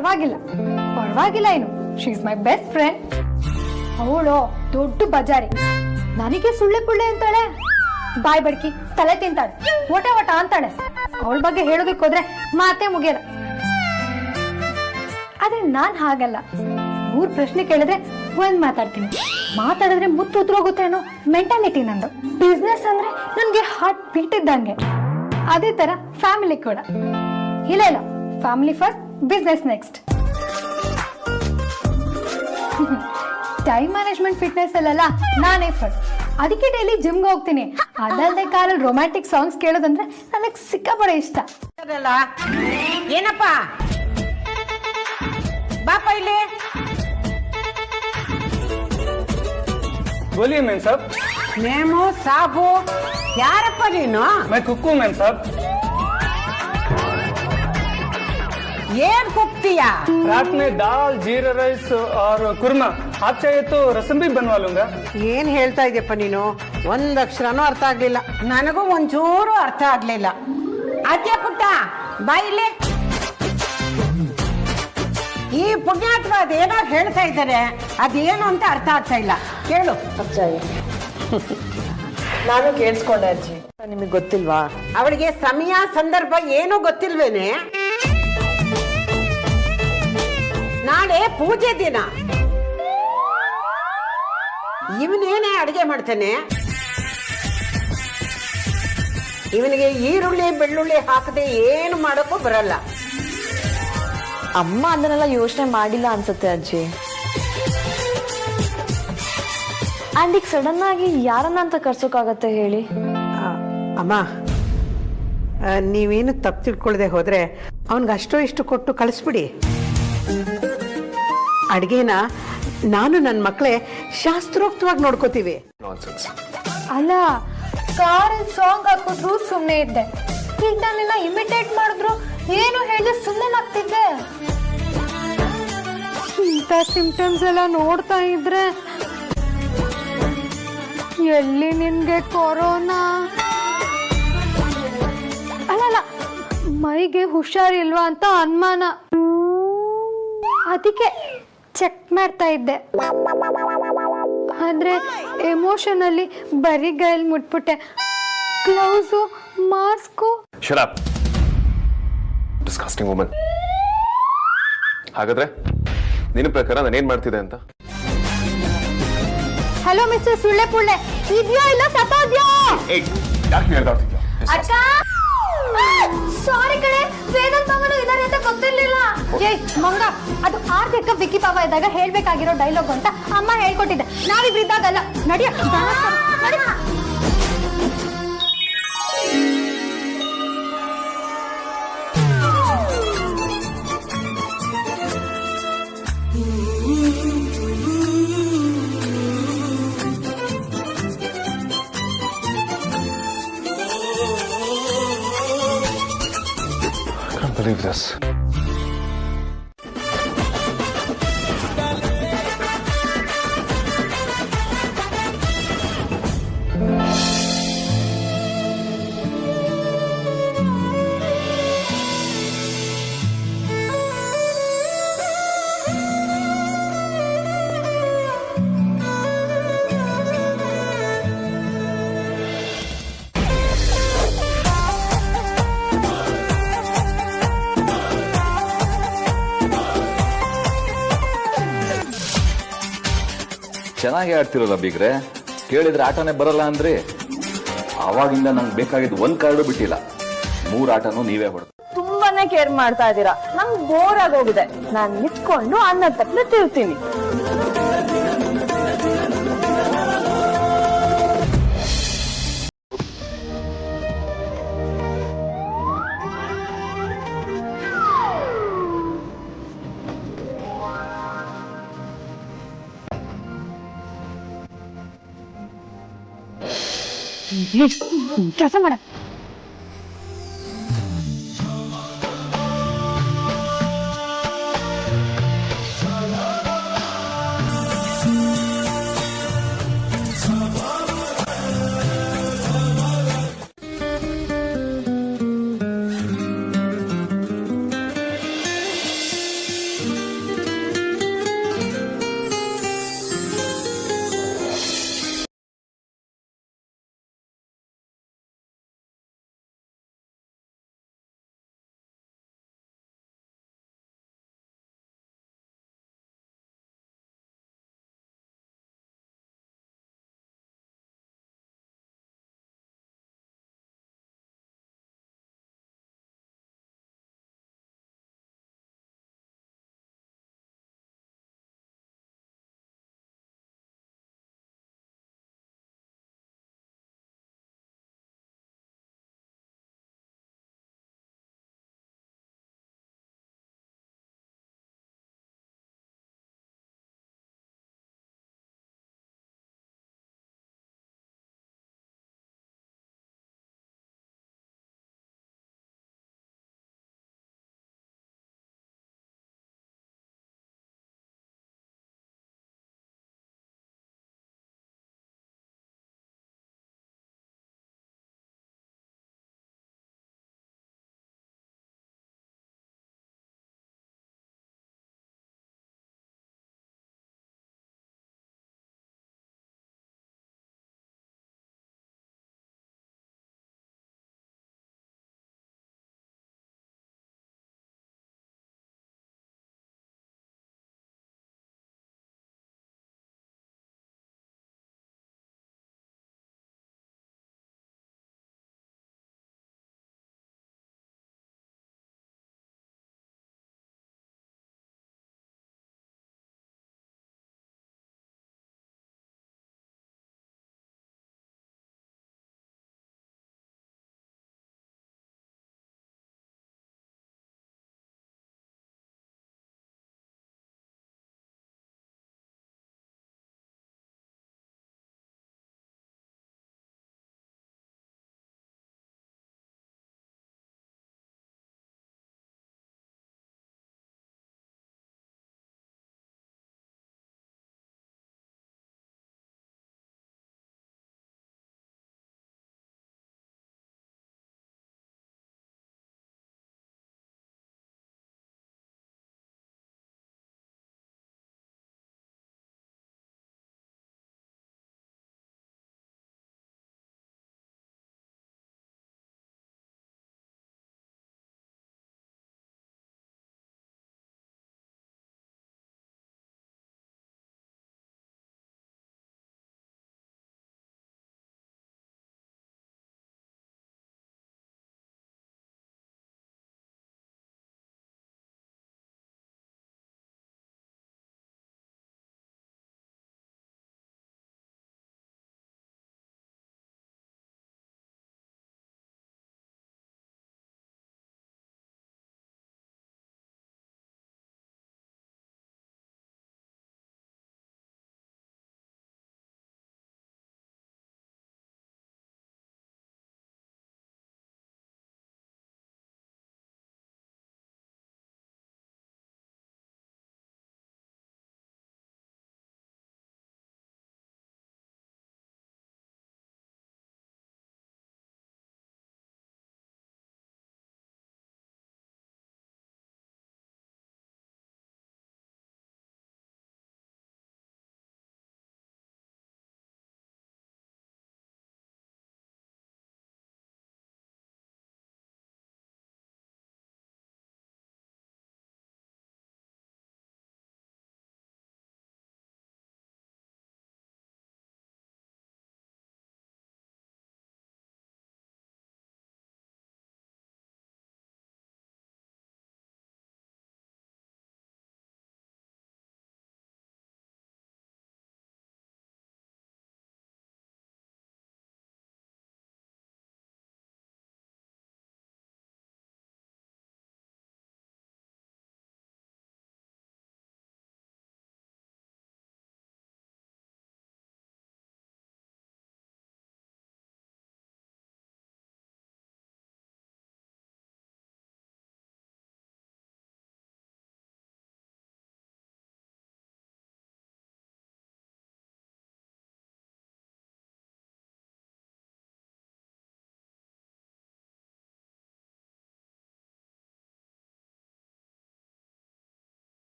ಪರವಾಗಿಲ್ಲ ಪರವಾಗಿಲ್ಲ ಏನು, she is my best friend. ಅವಳು ದೊಡ್ಡ ಬಜಾರಿ, ನನಗೆ ಸುಳ್ಳೆ ಪುಳ್ಳೆ ಅಂತಾಳೆ, ಬಾಯ್ ಬಡ್ಕಿ ತಲೆ ತಿಂತಾಳೆ, ಒಟ ಒಟ ಅಂತಾಳೆ. ಅವಳ ಬಗ್ಗೆ ಹೇಳೋದಕ್ಕೆ ಹೋದ್ರೆ ಮಾತೇ ಮುಗಿಯಲ್ಲ. ಆದ್ರೆ ನಾನ್ ಹಾಗಲ್ಲ, 3 ಪ್ರಶ್ನೆ ಕೇಳಿದ್ರೆ ಒಂದ್ ಮಾತಾಡ್ತೀನಿ, ಮಾತಾಡಿದ್ರೆ ಮುತ್ತು ಉದ್ರೋಗುತ್ತೆ ಅನ್ನೋ ಮೆಂಟಾಲಿಟಿ ನಂದು. ಬಿಸ್ನೆಸ್ ಅಂದ್ರೆ ನನ್ಗೆ ಹಾರ್ಟ್ ಬೀಟ್ ಇದ್ದಂಗೆ, ಅದೇ ತರ ಫ್ಯಾಮಿಲಿ ಕೂಡ. ಇಲ್ಲ ಇಲ್ಲ, family first, business next. Time management fitness ಅಲ್ಲೆಲ್ಲ ನಾನೇ ಫಸ್ಟ್, ಅದಕ್ಕೆ ಡೈಲಿ ಜಿಮ್ಗೆ ಹೋಗ್ತೀನಿ. ಅದಲ್ಲದೆ ಕಾಲಲ್ಲಿ ರೊಮ್ಯಾಂಟಿಕ್ ಸಾಂಗ್ಸ್ ಕೇಳೋದಂದ್ರೆ ನನಗೆ ಸಿಕ್ಕಾಪಡೆ ಇಷ್ಟ. ಏನಪ್ಪ ಬಾಪ ಇಲ್ಲಿ. बोलिए मैम साहब। ನೇಮು ಸಾಬು ಯಾರಪ್ಪ ನೀನು? मैं कुक हूँ मैम साहब। ಏನ್ ಕುಕ್ತೀಯ? रात में दाल, जीरा राइस और कुरमा, आप चाहिए तो रसम भी बनवा लूंगा। ಏನ್ ಹೇಳ್ತಾ ಇದೆಯಪ್ಪ ನೀನು? ಒಂದ್ ಅಕ್ಷರನೂ ಅರ್ಥ ಆಗ್ಲಿಲ್ಲ. ನನಗೂ ಒಂಚೂರು ಅರ್ಥ ಆಗ್ಲಿಲ್ಲ. ಅಜ್ಜ ಪುಟ್ಟ ಬಾಯಿಲೆ. ಈ ಪುಣ್ಯಾತ್ಮ ಅದೇನೋ ಹೇಳ್ತಾ ಇದ್ದಾರೆ, ಅದೇನು ಅಂತ ಅರ್ಥ ಆಗ್ತಾ ಇಲ್ಲ. ಕೇಳು ಅಜ್ಜಯ್ಯ. ನಾನು ಕೇಳಿಸ್ಕೊಂಡೆ ಅಜ್ಜಿ. ನಿಮಗೆ ಗೊತ್ತಿಲ್ವಾ? ಅವಳಿಗೆ ಸಮಯ ಸಂದರ್ಭ ಏನೂ ಗೊತ್ತಿಲ್ವೇನೆ? ನಾಳೆ ಪೂಜೆ ದಿನ, ಇವನೇನೇ ಅಡಿಗೆ ಮಾಡ್ತಾನೆ. ಇವನಿಗೆ ಈರುಳ್ಳಿ ಬೆಳ್ಳುಳ್ಳಿ ಹಾಕದೆ ಏನು ಮಾಡೋಕ್ಕೂ ಬರಲ್ಲ. ಅಮ್ಮ ಅದನ್ನೆಲ್ಲ ಯೋಚನೆ ಮಾಡಿಲ್ಲ ಅನ್ಸುತ್ತೆ ಅಜ್ಜಿ. ಅಂಡ್ ಈಗ ಸಡನ್ ಆಗಿ ಯಾರನ್ನ ಅಂತ ಕರ್ಸೋಕಾಗತ್ತೆ ಹೇಳಿ? ಅಮ್ಮ, ನೀವೇನು ತಪ್ಪು ತಿಳ್ಕೊಳ್ದೆ ಹೋದ್ರೆ ಅವನ್ಗೆ ಅಷ್ಟೋ ಇಷ್ಟು ಕೊಟ್ಟು ಕಳಿಸ್ಬಿಡಿ. ಅಡ್ಗೆನ ನಾನು ನನ್ನ ಮಕ್ಕಳೇ ಶಾಸ್ತ್ರೋಕ್ತವಾಗಿ ನೋಡ್ಕೋತೀವಿ. ಅಲ್ಲ, ಕಾರಲ್ಲಿ ಸಾಂಗ್ ಹಾಕಿದ್ರು ಸುಮ್ಮನೆ ಇದ್ದೆ, ಈಗ ನಾನೆಲ್ಲ ಇಮಿಟೇಟ್ ಮಾಡಿದ್ರು ಏನು ಹೇಳಿದ್ರೆ ಸುಮ್ಮನೆ ಆಗ್ತಿದ್ದೆ. ಇಂಥ ಸಿಂಪ್ಟಮ್ಸ್ ಎಲ್ಲ ನೋಡ್ತಾ ಇದ್ರೆ ಎಲ್ಲಿ ನಿನ್ಗೆ ಕೊರೋನಾ? ಅಲ್ಲ, ಮೈಗೆ ಹುಷಾರಿಲ್ವಾ ಅಂತ ಅನುಮಾನ, ಅದಕ್ಕೆ ಚೆಕ್ ಮಾಡ್ತಾ ಇದ್ದೆ. ಆದ್ರೆ ಎಮೋಷನಲ್ಲಿ ಬರೀ ಗೈಲ್ ಮುಟ್ಬಿಟ್ಟೆ. Gloves, mask. Shut up, disgusting woman. ಹಾಗಾದ್ರೆ ನಿನ್ನ ಪ್ರಕಾರ ನಾನೇನ್ ಮಾಡ್ತಿದ್ದೆ ಅಂತ? ಹಲೋ ಮಿಸ್ಟರ್ ಸುಳ್ಳೆ ಪುಳ್ಳೆ, ಇದೆಯೋ ಇಲ್ಲ ಸತ್ತೋದ್ಯೋ? ಯಾಕೆ ಹೇಳ್ದಾಡ್ತಿದ್ಯಾ? ಅಕ್ಕ ಸಾರಿ ಕಡೆ, ವೇದಾಂತ್ ಮಾಮನು ಇದಾರೆ ಅಂತ ಗೊತ್ತಿರ್ಲಿಲ್ಲ. ಏಯ್ ಮಂಗ, ಅದು ಆರ್ತಿಕ ವಿಕ್ಕಿ ಪಾಪ ಇದ್ದಾಗ ಹೇಳ್ಬೇಕಾಗಿರೋ ಡೈಲಾಗ್ ಅಂತ ಅಮ್ಮ ಹೇಳ್ಕೊಟ್ಟಿದ್ದೆ. ನಾವಿಬ್ರು ಇದ್ದಾಗಲ್ಲ. ನಡಿಯ ನಡಿ. I can't believe this. ಚೆನ್ನಾಗಿ ಆಡ್ತಿರಲ್ಲ ಬೀಗ್ರೆ, ಕೇಳಿದ್ರೆ ಆಟನೇ ಬರಲ್ಲ ಅಂದ್ರೆ ಆವಾಗಿಂದ ನಂಗೆ ಬೇಕಾಗಿದ್ದು 1 ಕಾರ್ಡು ಬಿಟ್ಟಿಲ್ಲ. 3 ಆಟನೂ ನೀವೇ ಹೊಡೆದು. ತುಂಬಾನೇ ಕೇರ್ ಮಾಡ್ತಾ ಇದ್ದೀರಾ, ನಂಗೆ ಬೋರ್ ಆಗೋಗಿದೆ. ನಾನ್ ನಿಂತ್ಕೊಂಡು ಅನ್ನ ತಪ್ಪಲೆ ತಿಳ್ತೀನಿ. ಕೆಲಸ ಮಾಡ